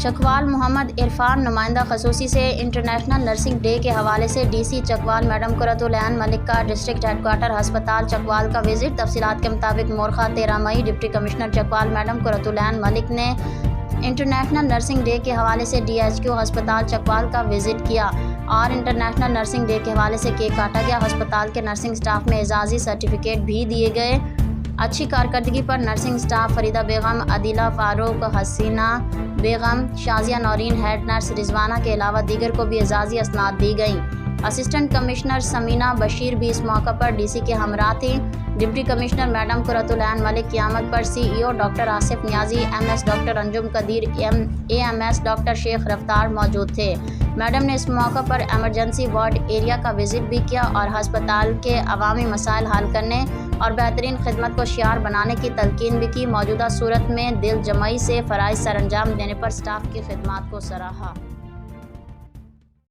چکوال محمد عرفان نمائندہ خصوصی سے انٹرنیشنل نرسنگ ڈے کے حوالے سے ڈی سی چکوال میڈم قرۃ العین ملک کا ڈسٹرکٹ ہیڈ کوارٹر ہسپتال چکوال کا وزٹ۔ تفصیلات کے مطابق مورخہ 13 مئی ڈپٹی کمشنر چکوال میڈم قرۃ العین ملک نے انٹرنیشنل نرسنگ ڈے کے حوالے سے ڈی ایچ کیو ہسپتال چکوال کا وزٹ کیا اور انٹرنیشنل نرسنگ ڈے کے حوالے سے کیک کاٹا گیا۔ ہسپتال کے نرسنگ سٹاف میں اعزازی سرٹیفکیٹ بھی دیے گئے۔ اچھی کارکردگی پر نرسنگ سٹاف فریدہ بیگم، عدیلہ فاروق، حسینہ بیگم، شازیہ نورین، ہیڈ نرس رضوانہ کے علاوہ دیگر کو بھی اعزازی اسناد دی گئیں۔ اسسٹنٹ کمشنر سمینہ بشیر بھی اس موقع پر ڈی سی کے ہمراہ تھیں۔ ڈپٹی کمشنر میڈم قرۃ العین ملک کی آمد پر C E O doctor Asif Niazi, M S doctor Anjum Qadeer, A M S doctor Sheikh Raftar موجود تھے۔ میڈم نے اس موقع پر ایمرجنسی وارڈ ایریا کا وزٹ بھی کیا اور ہسپتال کے عوامی مسائل حل کرنے اور بہترین خدمت کو شعار بنانے کی تلقین بھی کی۔ موجودہ صورت میں دل جمعی سے فرائض سر انجام دینے پر سٹاف کی خدمات کو سراہا۔